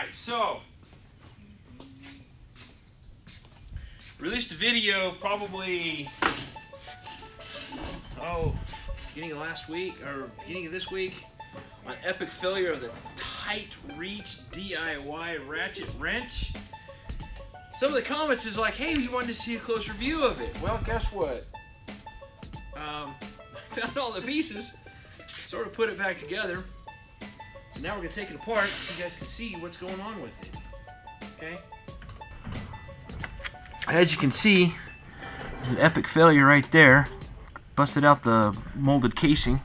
Alright, so released a video probably beginning of last week or beginning of this week on epic failure of the tight reach DIY ratchet wrench. Some of the comments is like, hey, we wanted to see a closer view of it. Well, guess what? I found all the pieces, sort of put it back together. So now we're going to take it apart so you guys can see what's going on with it. Okay? As you can see, there's an epic failure right there. Busted out the molded casing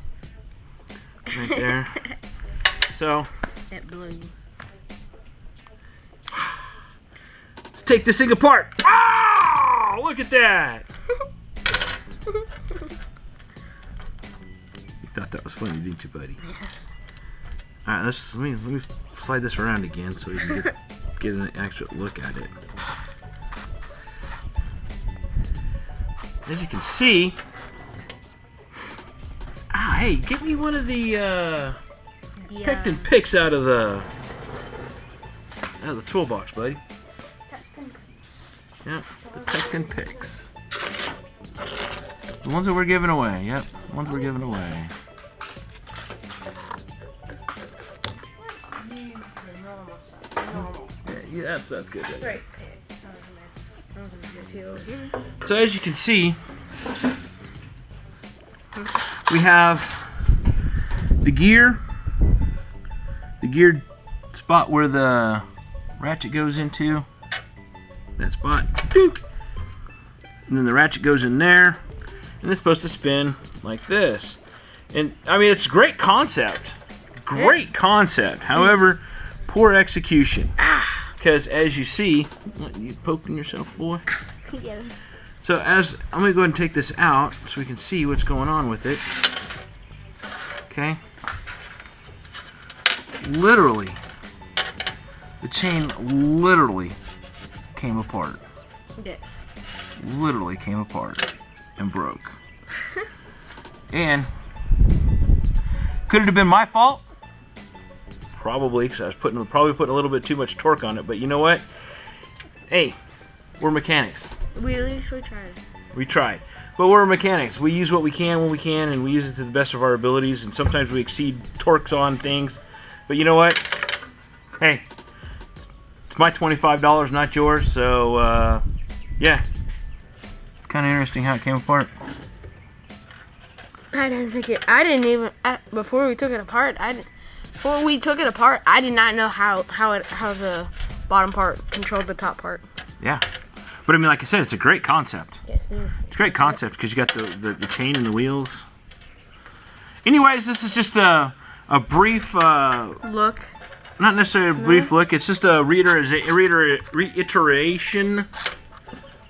right there. So, that blew. Let's take this thing apart. Oh, look at that! You thought that was funny, didn't you, buddy? Yes. All right, let me slide this around again so we can get an actual look at it. As you can see, hey, get me one of the picked and picks out of the toolbox, buddy. Yep, the picked and picks. The ones that we're giving away. Yep, the ones we're giving away. Yeah, that's good. Right. So as you can see, we have the gear spot where the ratchet goes into, that spot, and then the ratchet goes in there, and it's supposed to spin like this. And I mean, it's a great concept, however, poor execution. Because as you see, you poking yourself, boy. Yes. So I'm gonna go ahead and take this out so we can see what's going on with it. Okay. Literally, the chain literally came apart. Yes. Literally came apart and broke. And could it have been my fault? Probably, because I was probably putting a little bit too much torque on it. But you know what? Hey, we're mechanics. At least we tried. We tried. But we're mechanics. We use what we can when we can, and we use it to the best of our abilities, and sometimes we exceed torques on things. But you know what? Hey, it's my $25, not yours, so, yeah. It's kind of interesting how it came apart. Before we took it apart, I did not know how the bottom part controlled the top part. Yeah. But I mean, like I said, it's a great concept. Yes, it is. It's a great concept because you got the chain and the wheels. Anyways, this is just a brief look. Not necessarily a brief look. It's just a reiteration.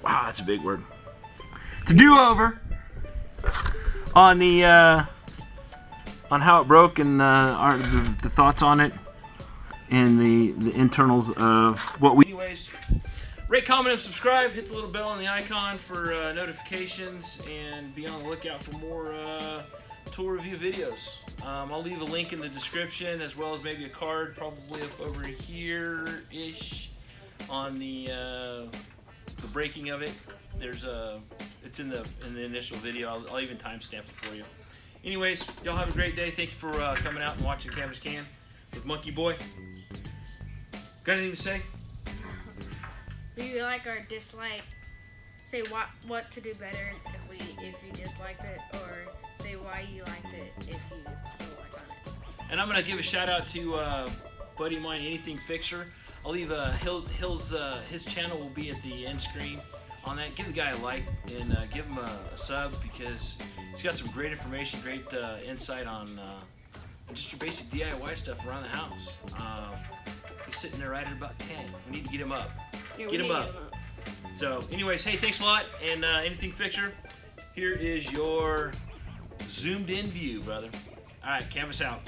Wow, that's a big word. It's a do-over on the on how it broke and the thoughts on it and the internals of what we. Anyways. Rate, comment, and subscribe. Hit the little bell on the icon for notifications, and be on the lookout for more tool review videos. I'll leave a link in the description, as well as maybe a card, probably up over here-ish, on the breaking of it. It's in the initial video. I'll even timestamp it for you. Anyways, y'all have a great day. Thank you for coming out and watching Canvas Can with Monkey Boy. Got anything to say? Do you like or dislike? Say what to do better if you disliked it, or say why you liked it if you don't like on it. And I'm gonna give a shout out to buddy of mine, AnythingFixer. I'll leave his channel will be at the end screen on that. Give the guy a like and give him a sub, because he's got some great information, great insight on just your basic DIY stuff around the house. He's sitting there right at about 10. We need to get him up. Get him up. So, anyways, hey, thanks a lot. And AnythingFixer, here is your zoomed in view, brother. All right, Canvas out.